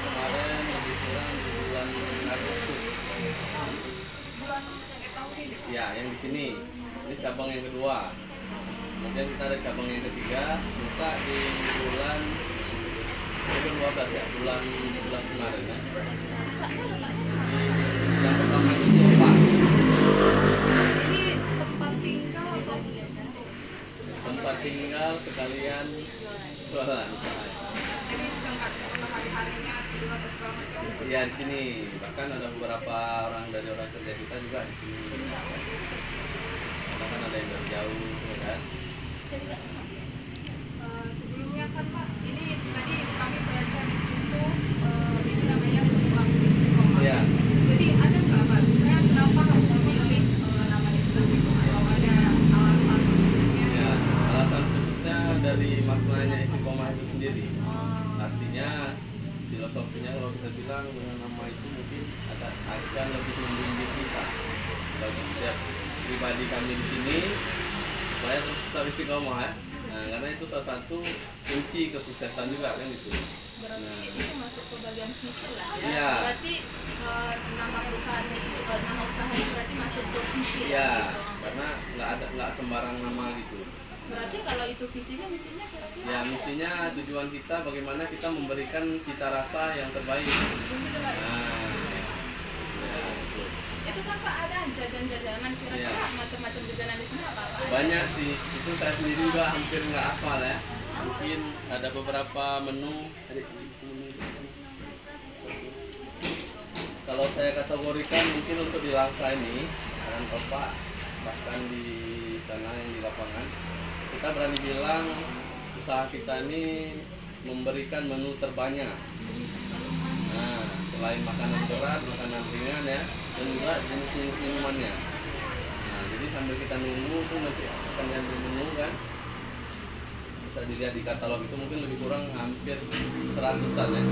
kemarin lebih kurang di bulan Agustus. Ya, yang di sini. Ini cabang yang kedua. Kemudian kita ada cabang yang ketiga, buka di bulan 12 ya, bulan 11 kemarin ya. Pusatnya letaknya Di yang pertama itu Eropa. ini tempat tinggal atau Tempat tinggal sekalian jualan. ini juga nggak hari-harinya tidur atau segala macam. Iya di sini. Bahkan ada beberapa orang dari orang kerja kita juga di sini. Karena kan ada yang dari jauh, ya kan? Sebelumnya kan Pak, ini tadi kami belajar di situ ini namanya sebuah istiqomah. Iya. Jadi ada nggak Pak? Saya kenapa harus memilih nama istiqomah? Atau ada alasan khususnya? Ya, alasan khususnya dari maknanya istiqomah itu sendiri. Oh, Artinya filosofinya kalau kita bilang dengan nama itu mungkin akan lebih membimbing kita bagi setiap pribadi kami di sini supaya terus tetap istiqomah ya. Nah, karena itu salah satu kunci kesuksesan juga kan itu. berarti itu masuk ke bagian visi lah ya. Iya. Berarti nama perusahaannya itu nama usahanya berarti masuk ke visi Ya, gitu. karena nggak sembarang nama gitu. Berarti kalau itu visinya misinya kira-kira Ya misinya tujuan kita bagaimana kita memberikan cita rasa yang terbaik. visi itu Pak. Nah, ya, itu. Itu kan Pak ada jajan-jajanan kira-kira Iya. macam-macam jajanan di sini apa Pak? Banyak sih, itu saya sendiri juga hampir nggak hafal ya. Mungkin ada beberapa menu. Kalau saya kategorikan mungkin untuk di Langsa ini, dan Opak, bahkan di sana yang di lapangan, kita berani bilang usaha kita ini memberikan menu terbanyak. Nah, selain makanan berat, makanan ringan ya, dan juga jenis-jenis minumannya. Nah, jadi sambil kita nunggu tuh nanti akan diambil menu kan, bisa dilihat di katalog itu mungkin lebih kurang hampir 100-an ya.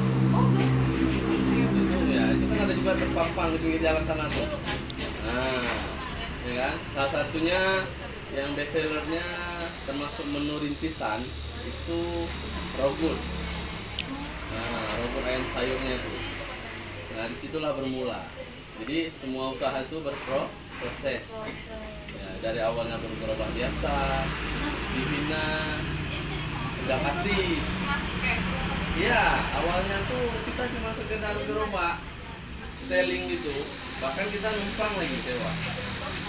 Itu ya, itu kan ada juga terpampang di pinggir jalan sana tuh. Nah, ya kan, salah satunya yang best sellernya termasuk menu rintisan itu rogut. Nah, rogut ayam sayurnya tuh. Nah, disitulah bermula. Jadi semua usaha itu berproses. Ya, dari awalnya bergerobak biasa, dibina, udah pasti. Iya, awalnya tuh kita cuma sekedar gerobak, styling gitu. Bahkan kita numpang lagi sewa.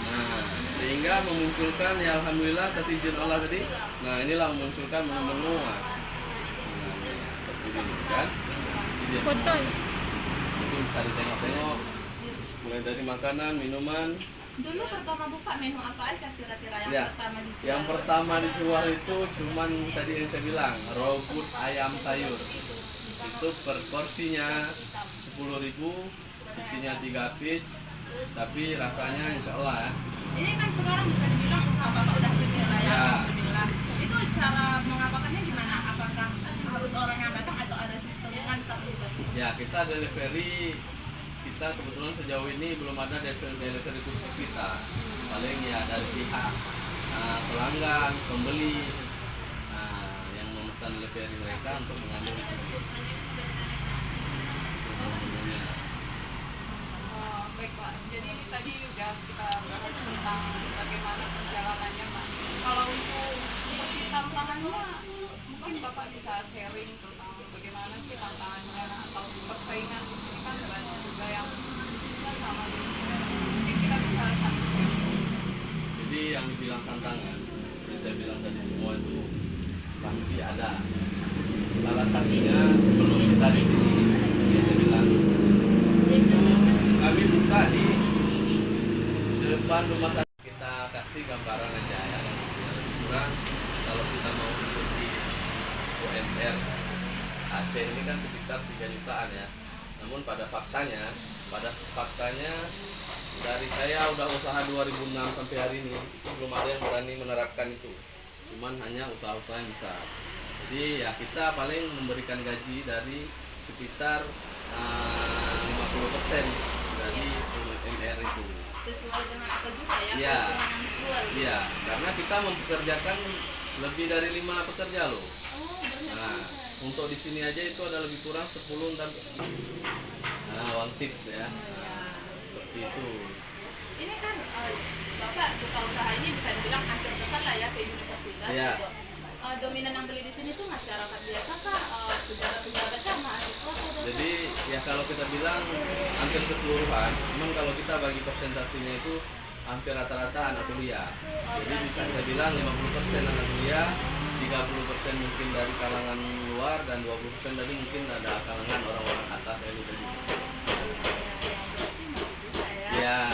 Nah, sehingga memunculkan ya alhamdulillah kasih izin Allah tadi. Nah, inilah memunculkan menu-menu. Nah, seperti ini kan. Jadi, Foto. itu bisa ditengok-tengok. Mulai dari makanan, minuman. Dulu pertama buka menu apa aja kira-kira yang Ya, pertama dijual? yang pertama dijual itu cuman tadi yang saya bilang, rogut ayam sayur. Itu per porsinya 10.000, isinya 3 piece, tapi rasanya insya Allah ya. Ini kan sekarang bisa dibilang usaha bapak udah gede lah ya, Ya. alhamdulillah. Itu cara mengapakannya gimana? Apakah harus orang yang datang atau ada sistem ngantar gitu? Ya, kita delivery, kita kebetulan sejauh ini belum ada delivery khusus kita. Paling ya dari pihak pelanggan, pembeli, yang memesan delivery mereka untuk mengambil di sini. Oh, baik Pak. Jadi ini tadi udah kita bahas tentang bagaimana perjalanannya Pak. Kalau untuk seperti tantangannya, mungkin Bapak bisa sharing tentang bagaimana sih tantangannya atau persaingan di sini kan banyak juga yang bisnisnya sama gitu. Mungkin kita bisa sharing. Jadi yang dibilang tantangan, seperti saya bilang tadi semua itu pasti ada. Salah satunya sebelum kita di sini, yang saya bilang kami buka di depan rumah sakit. Kita kasih gambaran aja ya. Kurang kalau kita mau ikuti UMR Aceh ini kan sekitar 3 jutaan ya. Namun pada faktanya dari saya udah usaha 2006 sampai hari ini itu belum ada yang berani menerapkan itu. Cuman hanya usaha-usaha yang besar. Jadi ya kita paling memberikan gaji dari sekitar 50% dari UMR itu. Sesuai dengan apa juga ya? Iya. Keuntungan yang dijual. Iya, karena kita mempekerjakan lebih dari 5 pekerja loh. Oh, berarti Nah, untuk di sini aja itu ada lebih kurang 10 dan one tips ya. Nah, seperti itu. Ini kan Bapak buka usaha ini bisa dibilang hampir dekat lah ya ke universitas Iya. gitu. Dominan yang beli di sini tuh masyarakat biasa kah, pejabat-pejabat kah, mahasiswa kah? Jadi ya kalau kita bilang hampir keseluruhan, cuman kalau kita bagi persentasenya itu hampir rata-rata anak kuliah. Jadi bisa kita bilang 50% anak kuliah, 30% mungkin dari kalangan luar, dan 20% tadi mungkin ada kalangan orang-orang atas elit tadi. Ya.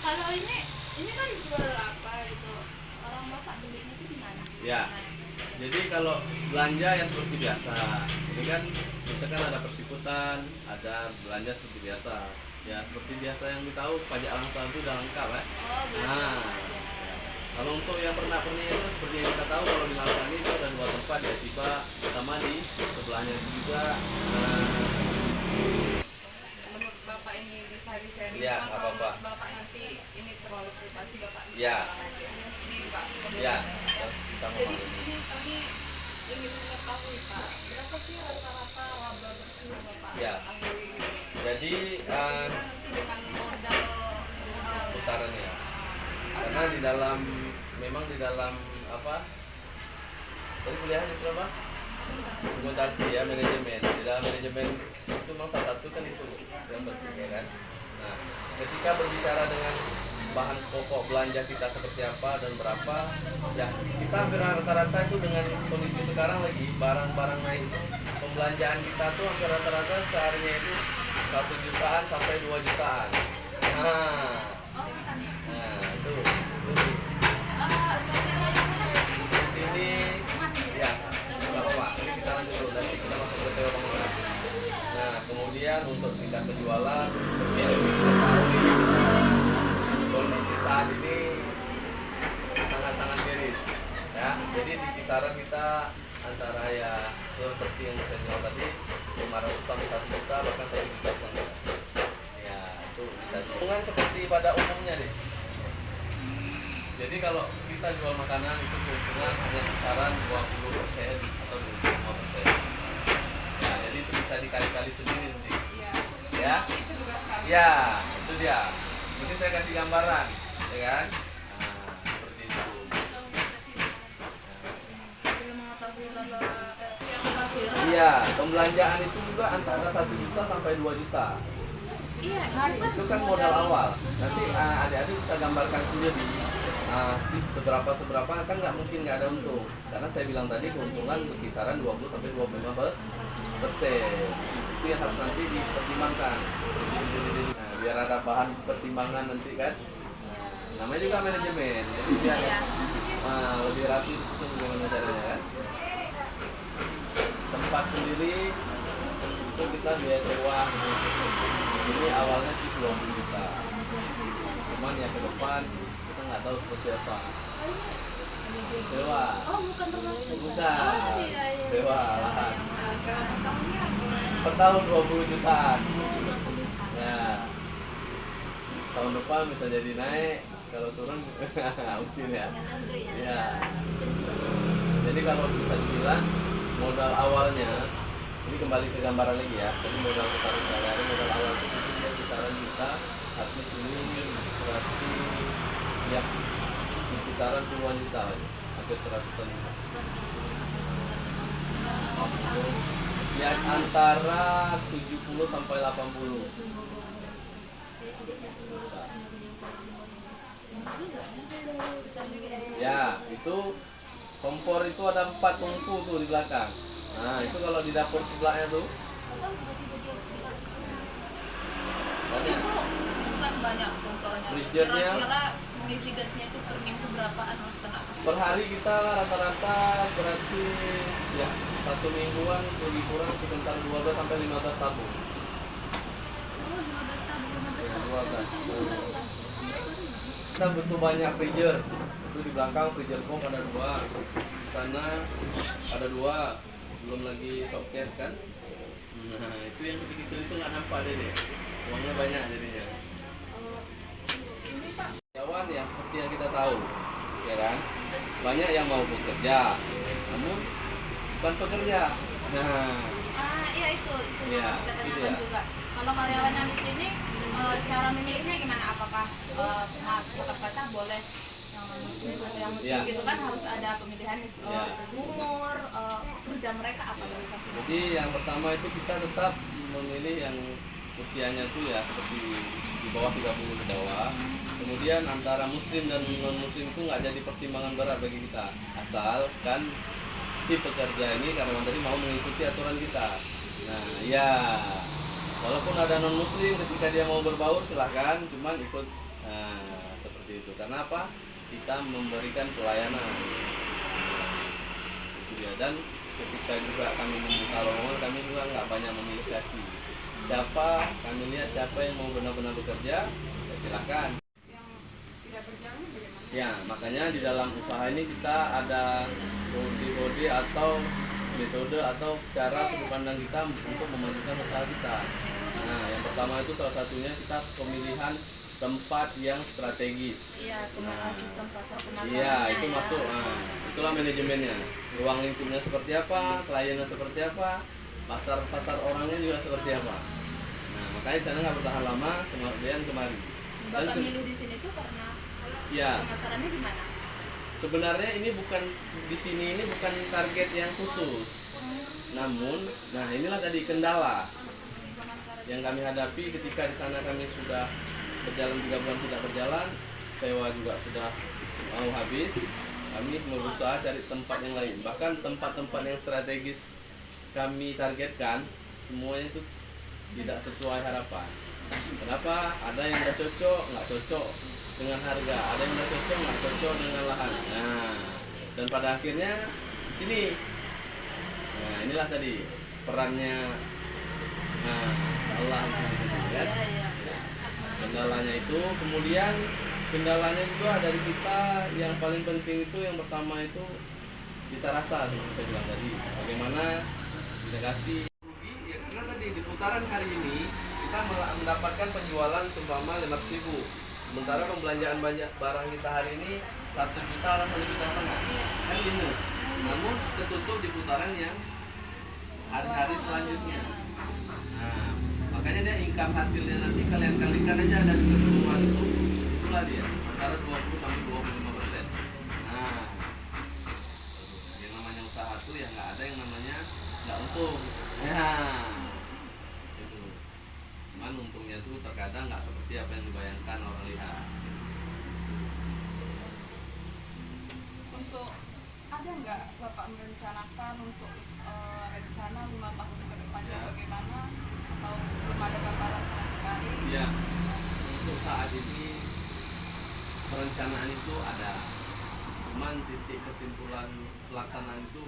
Kalau ini kan jual apa gitu, orang Bapak belinya itu di mana? Ya. Jadi kalau belanja ya seperti biasa. Ini kan kita kan ada persikutan, ada belanja seperti biasa. Ya seperti biasa yang ditahu pajak alang itu udah lengkap ya. Nah, kalau untuk yang pernak-pernik itu seperti yang kita tahu kalau di Langsani itu ada 2 tempat ya, Siba sama di sebelahnya juga. Menurut Bapak ini bisa di-sharing, Iya, cuma nggak kalau apa-apa. menurut Bapak nanti ini terlalu privasi, Bapak bisa Iya. aja. Ini Pak. Ya, bisa Jadi ngomong. di sini kami ingin mengetahui Pak, berapa sih rata-rata laba bersih Bapak Iya. ketahui gitu. Jadi Kita nanti dengan modal putarannya ya. Karena di dalam memang di dalam apa? Tadi kuliahnya berapa? Akuntansi ya, manajemen. Di dalam manajemen itu memang salah satu kan itu yang penting ya kan. Nah, ketika berbicara dengan bahan pokok belanja kita seperti apa dan berapa, ya kita hampir rata-rata itu dengan kondisi sekarang lagi barang-barang naik itu pembelanjaan kita tuh hampir rata-rata seharinya itu 1 jutaan sampai 2 jutaan. Nah itu di sini ya nggak apa-apa. Ini kita lanjut dulu, nanti kita masuk ke teori bangunan. Nah kemudian untuk tingkat penjualan seperti yang kita ketahui, kondisi saat ini sangat-sangat miris ya. Jadi di kisaran kita antara ya seperti yang saya bilang tadi 500 sampai 1 juta, bahkan 1 juta setengah. Ya itu bisa hitungan seperti pada umumnya deh. Jadi kalau kita jual makanan itu keuntungan hanya kisaran 20% atau 25%. Ya jadi itu bisa dikali-kali sendiri nanti. Iya. Ya. Itu juga sekali. Ya, itu dia. Ini saya kasih gambaran, ya kan? Nah, seperti itu. Sebelum mengetahui laba yang terakhir. Iya, pembelanjaan itu juga antara 1 juta sampai 2 juta. Iya, Itu kan modal awal. Nanti adik-adik bisa gambarkan sendiri. Seberapa kan nggak mungkin nggak ada untung. Karena saya bilang tadi keuntungan berkisaran 20 sampai 25%. Itu yang harus nanti dipertimbangkan. Nah, biar ada bahan pertimbangan nanti kan. Namanya juga manajemen. Jadi biar lebih rapi itu bagaimana caranya kan. Tempat sendiri itu kita biaya sewa. Ini awalnya sih 20 juta. Cuman ya ke depan kita nggak tahu seperti apa. Sewa. Oh, bukan termasuk. Bukan. Sewa lahan. Sewa per tahunnya apa? Per tahun 20 jutaan. Ya. Tahun depan bisa jadi naik, kalau turun mungkin ya. Ya. Jadi kalau bisa dibilang modal awalnya ini kembali ke gambaran lagi ya. Jadi modal putar sehari modal awal itu dia kisaran juta, artis ini berarti ya di kisaran puluhan juta lagi, hampir 100-an juta. Ya antara 70 sampai 80. Ya, itu kompor itu ada 4 tungku tuh di belakang. Nah, itu kalau di dapur sebelahnya tuh. Banyak. Bukan banyak kompornya. Freezernya. Kira-kira mengisi gasnya itu per minggu berapaan kena? Per hari kita rata-rata berarti ya 1 mingguan lebih kurang sekitar 12 sampai 15 tabung. Oh, 15 tabung, 15 Ya, tabung. 12. Kita butuh banyak freezer. Itu di belakang freezer box ada 2. Di sana ada 2. Belum lagi showcase kan. Nah, itu yang kecil-kecil itu nggak nampak deh. Uangnya banyak jadinya. Ini Pak, Karyawan ya seperti yang kita tahu, ya kan? banyak yang mau bekerja, namun bukan pekerja. Nah, Iya itu Iya, yang kita itu tanyakan ya. juga. Kalau karyawan yang di sini cara memilihnya gimana? Apakah tetap kata boleh yang muslim atau yang muslim Iya. gitu kan harus ada pemilihan Iya. umur, kerja mereka apa dari satu? Jadi yang pertama itu kita tetap memilih yang usianya tuh ya seperti di bawah 30 ke bawah. Kemudian antara muslim dan non muslim itu nggak jadi pertimbangan berat bagi kita, asalkan si pekerja ini karyawan tadi mau mengikuti aturan kita. Nah ya, walaupun ada non muslim ketika dia mau berbaur silahkan, cuman ikut. Nah, seperti itu. Karena apa? Kita memberikan pelayanan. Itu dia. Dan ketika juga kami membuka lowongan, kami juga nggak banyak memilih kasih. Siapa, kami lihat siapa yang mau benar-benar bekerja, ya silakan. Yang tidak berjalan bagaimana? Ya, makanya di dalam usaha ini kita ada kode-kode atau metode atau cara sudut pandang kita untuk memajukan usaha kita. Nah, yang pertama itu salah satunya kita pemilihan tempat yang strategis. Iya, sistem pasar pemasarannya. Iya, itu ya. masuk. Nah, itulah manajemennya. Ruang lingkupnya seperti apa, kliennya seperti apa, pasar orangnya juga seperti apa. Nah, makanya di sana nggak bertahan lama, kemudian kemari. Dan Bapak milih di sini tuh karena ya, pemasarannya gimana? sebenarnya ini bukan di sini ini bukan target yang khusus. Namun, nah inilah tadi kendala yang kami hadapi ketika di sana kami sudah berjalan 3 bulan tidak berjalan, sewa juga sudah mau habis. Kami berusaha cari tempat yang lain. Bahkan tempat-tempat yang strategis kami targetkan semuanya itu tidak sesuai harapan. Kenapa? Ada yang udah cocok, nggak cocok dengan harga. Ada yang udah cocok, nggak cocok dengan lahan. Nah, dan pada akhirnya di sini. Nah, inilah tadi perannya. Nah, Allah kan? Kendalanya itu, kemudian kendalanya juga dari kita yang paling penting itu yang pertama itu kita rasa seperti saya bilang tadi, bagaimana kita kasih rugi ya, karena tadi di putaran hari ini kita mendapatkan penjualan seumpama 500.000, sementara pembelanjaan banyak barang kita hari ini 1 juta atau 1,5 juta kan minus, namun tertutup di putaran yang hari-hari selanjutnya. Nah, makanya dia income hasilnya nanti kalian kalikan aja dari keseluruhan itu, itulah dia antara 20 sampai 25%. Nah, yang namanya usaha tuh ya nggak ada yang namanya nggak untung. Ya, itu. Cuman untungnya tuh terkadang nggak seperti apa yang dibayangkan orang lihat. Untuk ada nggak Bapak merencanakan untuk rencana 5 tahun ke depannya Ya. bagaimana, atau belum ada gambaran sama sekali? Ya, untuk saat ini perencanaan itu ada, cuman titik kesimpulan pelaksanaan itu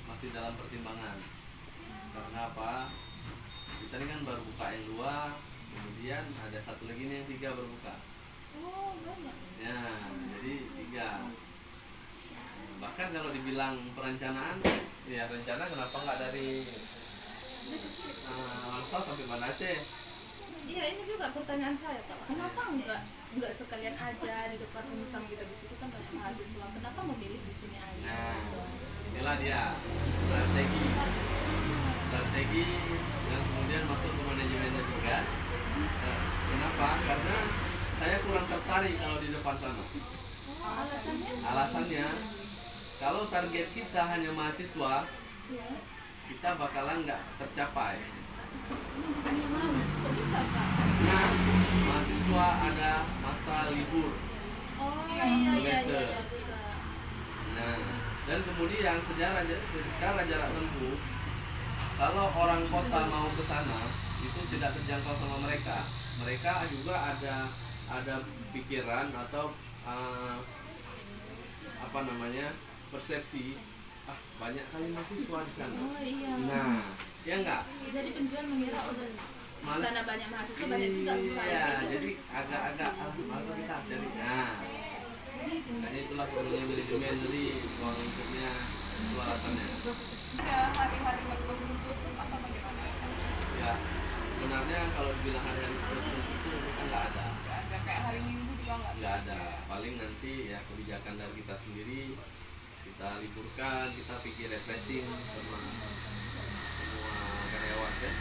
masih dalam pertimbangan. Karena apa? Kita ini kan baru buka yang 2, kemudian ada satu lagi nih yang 3 berbuka. Oh, banyak. Ya, jadi 3. Bahkan kalau dibilang perencanaan, ya rencana kenapa nggak dari Langsau sampai Banda Aceh? Iya, ini juga pertanyaan saya, Pak. Kenapa enggak sekalian aja di depan Unisam gitu, di situ kan banyak mahasiswa. Kenapa memilih di sini aja? Nah, inilah dia strategi yang kemudian masuk ke manajemennya juga. Kenapa? Karena saya kurang tertarik kalau di depan sana. Alasannya? Alasannya, kalau target kita hanya mahasiswa, Ya. kita bakalan nggak tercapai. Hanya malas. Kok bisa, Pak? Nah, mahasiswa ada masa libur. Oh, Iya, semester. Nah, dan kemudian secara jarak tempuh, kalau orang kota mau ke sana itu tidak terjangkau sama mereka. Mereka juga ada pikiran atau persepsi, banyak kali mahasiswa di sana. Oh iya. Nah, ya enggak. Jadi penjual mengira udah Males. sana banyak mahasiswa, banyak juga usaha Iya, gitu. jadi agak masuk kita jadi. Nah, makanya itulah perlunya manajemen dari ruang lingkupnya, itu alasannya. Ada hari-hari tertentu tutup atau bagaimana? Ya, sebenarnya kalau dibilang hari-hari tertentu itu kan nggak ada. Nggak ada, kayak hari Minggu juga nggak ada. Paling nanti ya kebijakan dari kita sendiri, kita liburkan, kita pikir refreshing sama semua karyawan ya.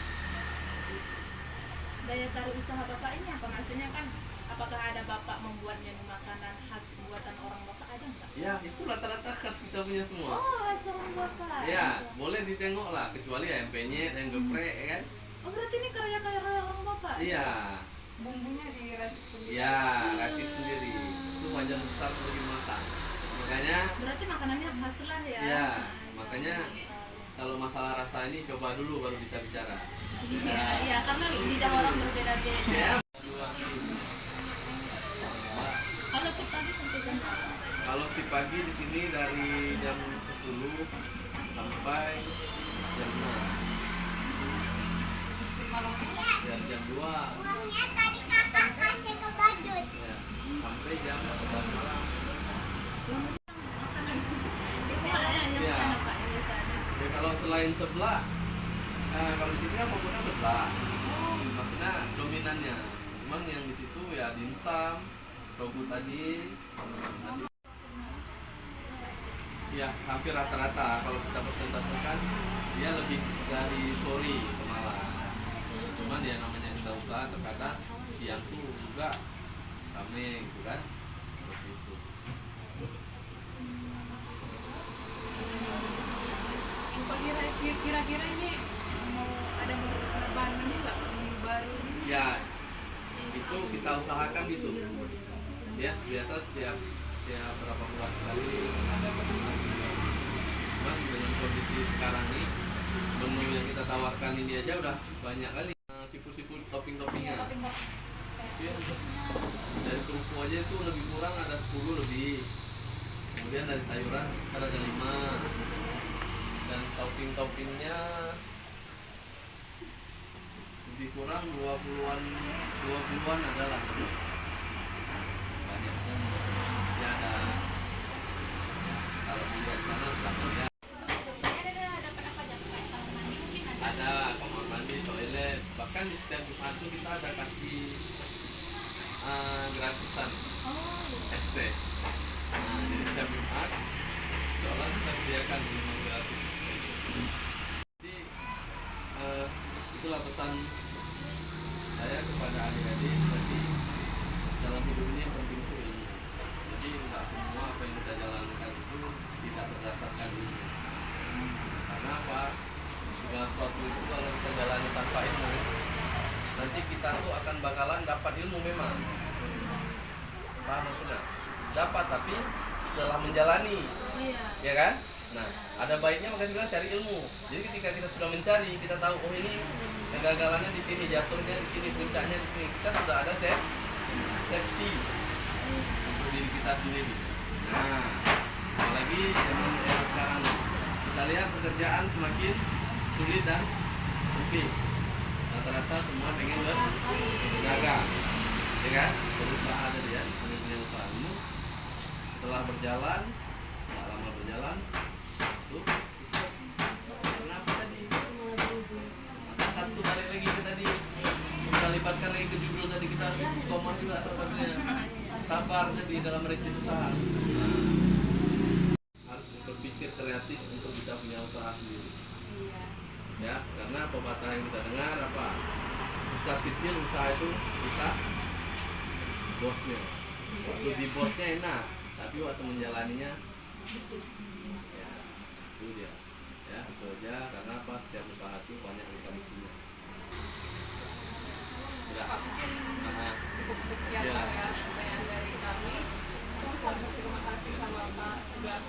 Daya tarik usaha bapak ini apa, maksudnya kan apakah ada bapak membuat menu makanan khas buatan orang bapak, ada nggak? Ya itu rata-rata khas kita punya semua. Oh, khas orang bapak. Ya boleh ditengok lah, kecuali ayam penyet, ayam geprek ya kan. Oh, berarti ini karya-karya orang bapak? Iya. Bumbunya diracik sendiri. Ya racik sendiri. Itu wajan besar untuk dimasak. Makanya Berarti makanannya khas lah ya? ya makanya kalau masalah rasa ini coba dulu baru bisa bicara. Iya, iya, karena lidah orang berbeda-beda. Ya. Kalau si pagi sampai jam berapa? Kalau si pagi di sini dari jam 10 sampai jam 6. Malam Dari jam 2 Uangnya tadi kakak kasih ke badut. ya, sampai jam 11 malam. Biasanya yang Iya. mana pak yang biasanya? Ya, kalau selain sebelah, kalau di sini kan fokusnya sebelah. Maksudnya dominannya. Cuman yang di situ ya dimsum, togu tadi, nasi. Ya hampir rata-rata kalau kita persentasekan dia lebih dari sore ke malam. Cuman ya namanya kita usaha terkadang siang tuh juga rame gitu kan. Seperti itu. kira-kira ini mau ada perubahan menu nggak, menu baru ini? Ya itu kita usahakan gitu. Ya biasa setiap berapa bulan sekali ada perubahan. Cuman dengan kondisi sekarang ini menu yang kita tawarkan ini aja udah banyak kali. Seafood topping-toppingnya. Ya, dari kerupuk aja itu lebih kurang ada 10 lebih. Kemudian dari sayuran sekitar ada 5. Dan topping-toppingnya lebih kurang 20-an adalah banyak kan ya ada kalau dilihat sana belakangnya ada kamar mandi, toilet, bahkan di setiap Jumat itu kita ada kasih gratisan XT. Nah, jadi setiap Jumat seolah kita sediakan minuman gratis. Jadi itulah pesan saya kepada adik-adik. Jadi dalam hidup ini yang penting itu ilmu. Jadi tidak semua apa yang kita jalankan itu tidak berdasarkan ilmu. Karena apa? Segala sesuatu itu kalau kita jalani tanpa ilmu, nanti kita tuh akan bakalan dapat ilmu memang. Paham maksudnya? Dapat tapi setelah menjalani, Iya. ya kan? Nah, ada baiknya maka kita cari ilmu. Jadi ketika kita sudah mencari, kita tahu oh ini kegagalannya di sini, jatuhnya di sini, puncaknya di sini. Kita sudah ada safety untuk diri kita sendiri. Nah, apalagi zaman era sekarang, kita lihat pekerjaan semakin sulit dan sempit. Rata-rata semua pengen berdagang, ya kan? Berusaha ada dia, punya usaha dulu. Setelah berjalan, nggak lama berjalan, tuh kenapa tadi? Maka satu balik lagi ke tadi, kita lipatkan lagi ke judul tadi, kita harus istiqomah juga apabila sabar tadi dalam merintis usaha. Nah, harus berpikir kreatif untuk bisa punya usaha sendiri. Ya, karena pepatah yang kita dengar apa? Usaha kecil, usaha itu bisa bosnya. Waktu di bosnya enak, tapi waktu menjalaninya ya itu dia. Ya itu aja, karena apa? Setiap usaha itu banyak lika-likunya. Ya. Pak, mungkin cukup sekian Ya. ya pertanyaan dari kami. Saya berterima kasih sama Pak sudah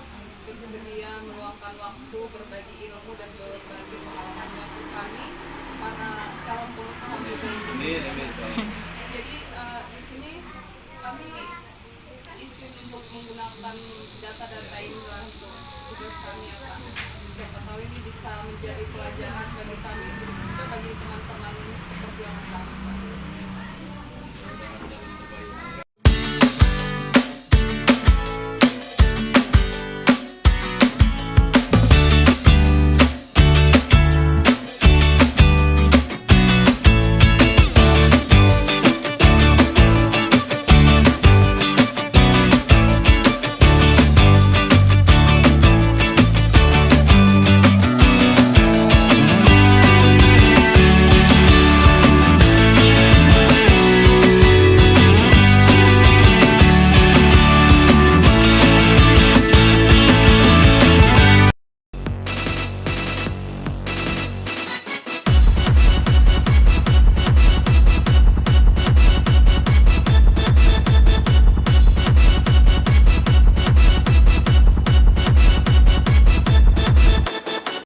bersedia meluangkan waktu berbagi ilmu dan berbagi pengalamannya ke kami para calon pengusaha muda ini. Amin. Jadi di sini kami izin untuk menggunakan data-data inilah untuk tugas kami ya Pak. Siapa tahu ini bisa menjadi pelajaran bagi